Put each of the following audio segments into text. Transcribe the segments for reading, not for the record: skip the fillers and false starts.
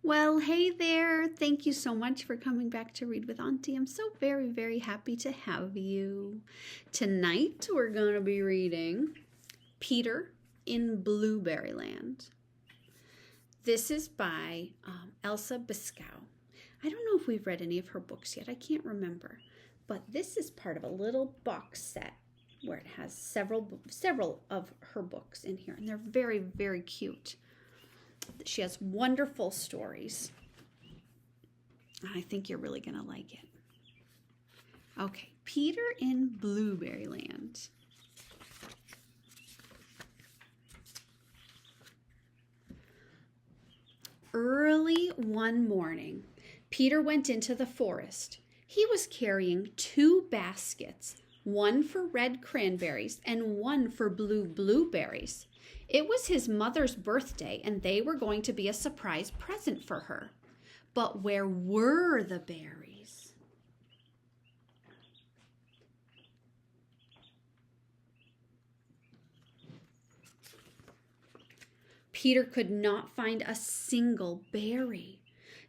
Well, hey there. Thank you so much for coming back to Read with Auntie. I'm so very, very happy to have you. Tonight, we're going to be reading Peter in Blueberry Land. This is by Elsa Beskow. I don't know if we've read any of her books yet. I can't remember. But this is part of a little box set where it has several of her books in here. And they're very, very cute. She has wonderful stories. I think you're really going to like it. Okay, Peter in Blueberry Land. Early one morning, Peter went into the forest. He was carrying 2 baskets, one for red cranberries and one for blue blueberries. It was his mother's birthday, and they were going to be a surprise present for her. But where were the berries? Peter could not find a single berry.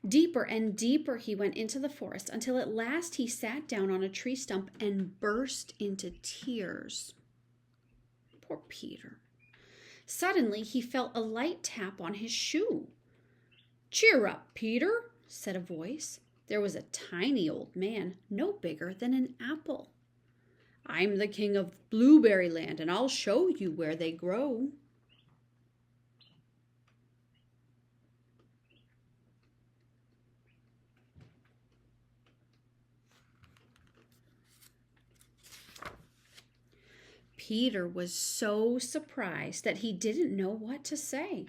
Deeper and deeper he went into the forest until at last he sat down on a tree stump and burst into tears. Poor Peter. Suddenly, he felt a light tap on his shoe. "Cheer up, Peter," said a voice. There was a tiny old man, no bigger than an apple. "I'm the king of Blueberry Land, and I'll show you where they grow." Peter was so surprised that he didn't know what to say.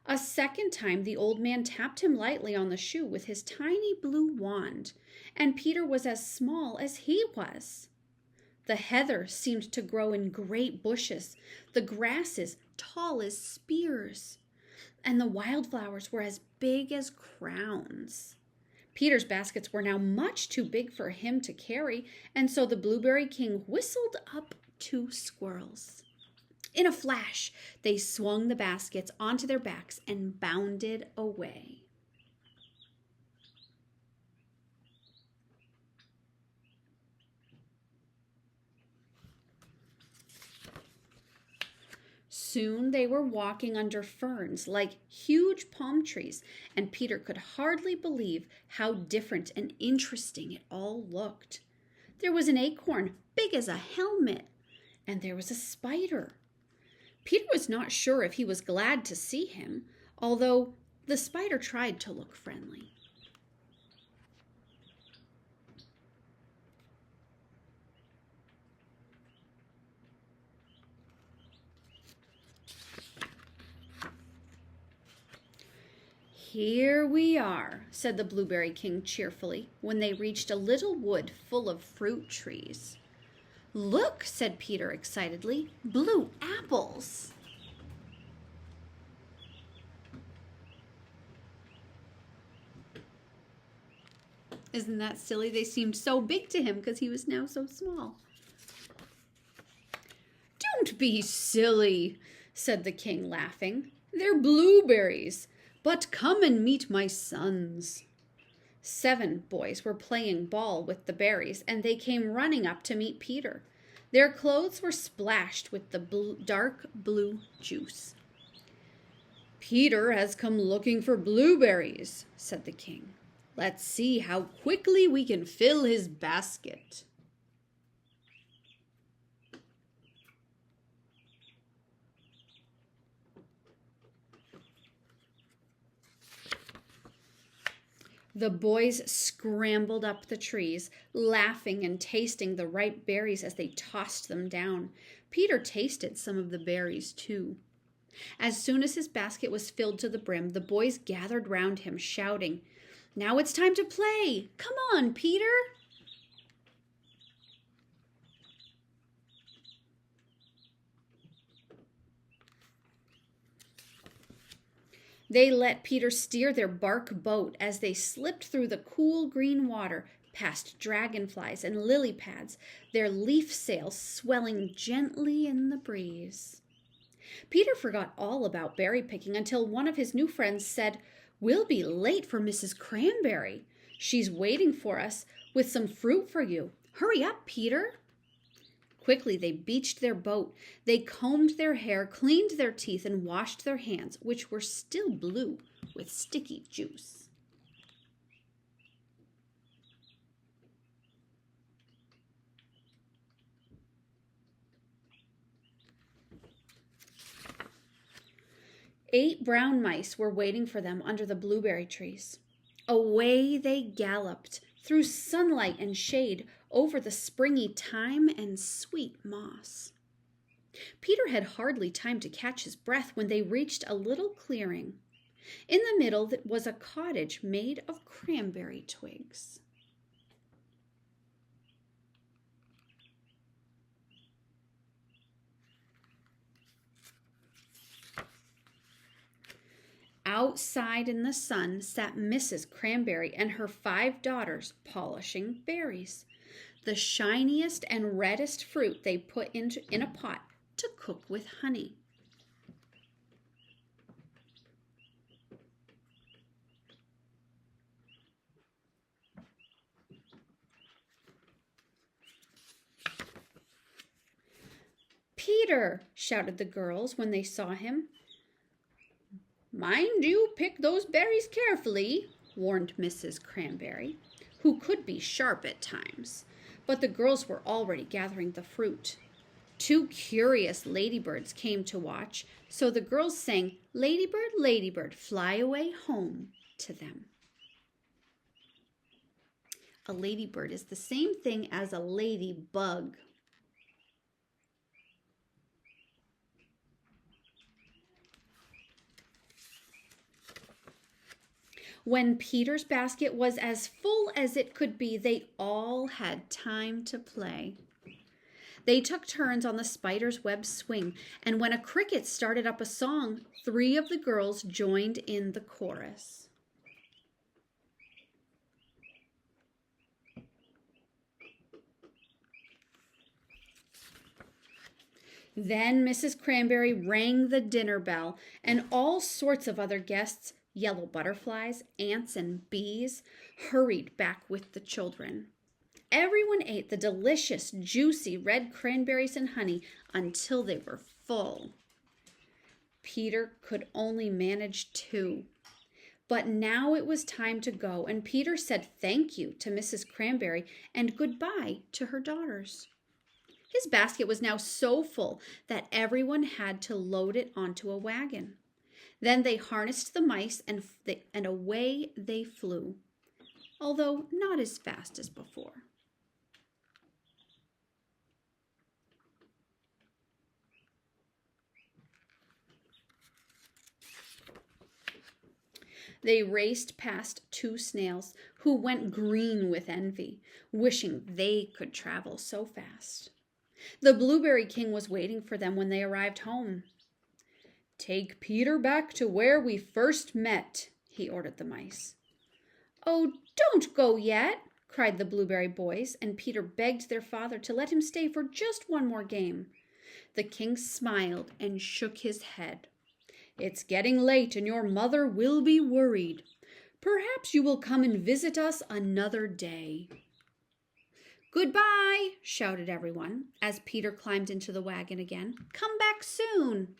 A second time, the old man tapped him lightly on the shoe with his tiny blue wand, and Peter was as small as he was. The heather seemed to grow in great bushes, the grasses tall as spears, and the wildflowers were as big as crowns. Peter's baskets were now much too big for him to carry, and so the Blueberry King whistled up 2 squirrels. In a flash, they swung the baskets onto their backs and bounded away. Soon they were walking under ferns like huge palm trees, and Peter could hardly believe how different and interesting it all looked. There was an acorn big as a helmet, and there was a spider. Peter was not sure if he was glad to see him, although the spider tried to look friendly. "Here we are," said the Blueberry King cheerfully, when they reached a little wood full of fruit trees. "Look," said Peter excitedly, "blue apples." Isn't that silly? They seemed so big to him because he was now so small. "Don't be silly," said the king, laughing. "They're blueberries, but come and meet my sons." 7 boys were playing ball with the berries, and they came running up to meet Peter. Their clothes were splashed with the dark blue juice. "Peter has come looking for blueberries," said the king. "Let's see how quickly we can fill his basket." The boys scrambled up the trees, laughing and tasting the ripe berries as they tossed them down. Peter tasted some of the berries, too. As soon as his basket was filled to the brim, the boys gathered round him, shouting, "Now it's time to play! Come on, Peter!" They let Peter steer their bark boat as they slipped through the cool green water, past dragonflies and lily pads, their leaf sails swelling gently in the breeze. Peter forgot all about berry picking until one of his new friends said, We'll be late for Mrs. Cranberry. She's waiting for us with some fruit for you. Hurry up, Peter." Quickly they beached their boat. They combed their hair, cleaned their teeth, and washed their hands, which were still blue with sticky juice. Eight brown mice were waiting for them under the blueberry trees. Away they galloped, through sunlight and shade, over the springy thyme and sweet moss. Peter had hardly time to catch his breath when they reached a little clearing. In the middle was a cottage made of cranberry twigs. Outside in the sun sat Mrs. Cranberry and her 5 daughters polishing berries, the shiniest and reddest fruit they put in a pot to cook with honey. "Peter!" shouted the girls when they saw him. "Mind you pick those berries carefully," warned Mrs. Cranberry, who could be sharp at times. But the girls were already gathering the fruit. 2 curious ladybirds came to watch, so the girls sang "Ladybird, Ladybird, Fly Away Home" to them. A ladybird is the same thing as a ladybug. When Peter's basket was as full as it could be, they all had time to play. They took turns on the spider's web swing, and when a cricket started up a song, 3 of the girls joined in the chorus. Then Mrs. Cranberry rang the dinner bell, and all sorts of other guests, yellow butterflies, ants, and bees, hurried back with the children. Everyone ate the delicious, juicy red cranberries and honey until they were full. Peter could only manage 2. But now it was time to go, and Peter said thank you to Mrs. Cranberry and goodbye to her daughters. His basket was now so full that everyone had to load it onto a wagon. Then they harnessed the mice and away they flew, although not as fast as before. They raced past 2 snails who went green with envy, wishing they could travel so fast. The Blueberry King was waiting for them when they arrived home. "Take Peter back to where we first met," he ordered the mice. "Oh, don't go yet," cried the Blueberry boys, and Peter begged their father to let him stay for just one more game. The king smiled and shook his head. "It's getting late and your mother will be worried. Perhaps you will come and visit us another day." "Goodbye," shouted everyone as Peter climbed into the wagon again. "Come back soon."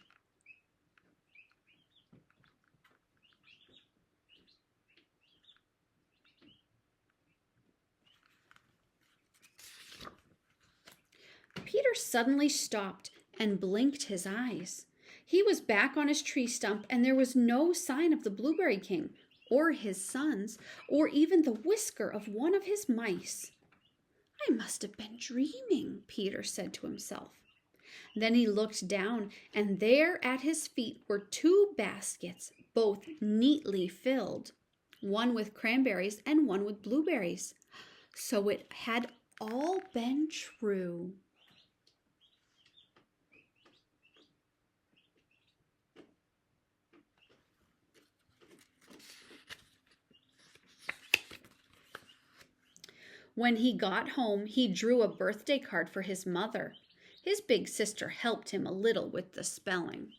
Peter suddenly stopped and blinked his eyes. He was back on his tree stump, and there was no sign of the Blueberry King, or his sons, or even the whisker of one of his mice. "I must have been dreaming," Peter said to himself. Then he looked down, and there at his feet were 2 baskets, both neatly filled, one with cranberries and one with blueberries. So it had all been true. When he got home, he drew a birthday card for his mother. His big sister helped him a little with the spelling.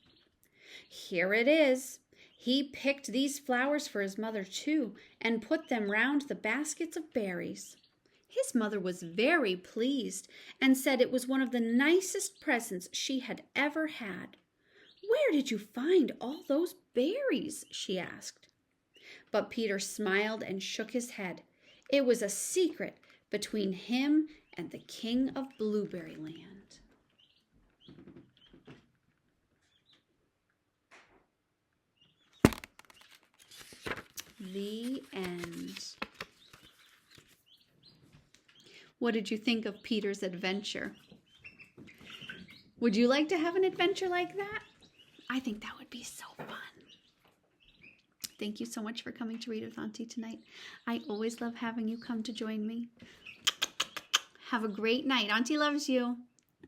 "Here it is. He picked these flowers for his mother too, and put them round the baskets of berries. His mother was very pleased and said it was one of the nicest presents she had ever had. "Where did you find all those berries?" she asked. But Peter smiled and shook his head. It was a secret between him and the king of Blueberry Land. The end. What did you think of Peter's adventure? Would you like to have an adventure like that? I think that would be so fun. Thank you so much for coming to Read with Auntie tonight. I always love having you come to join me. Have a great night. Auntie loves you.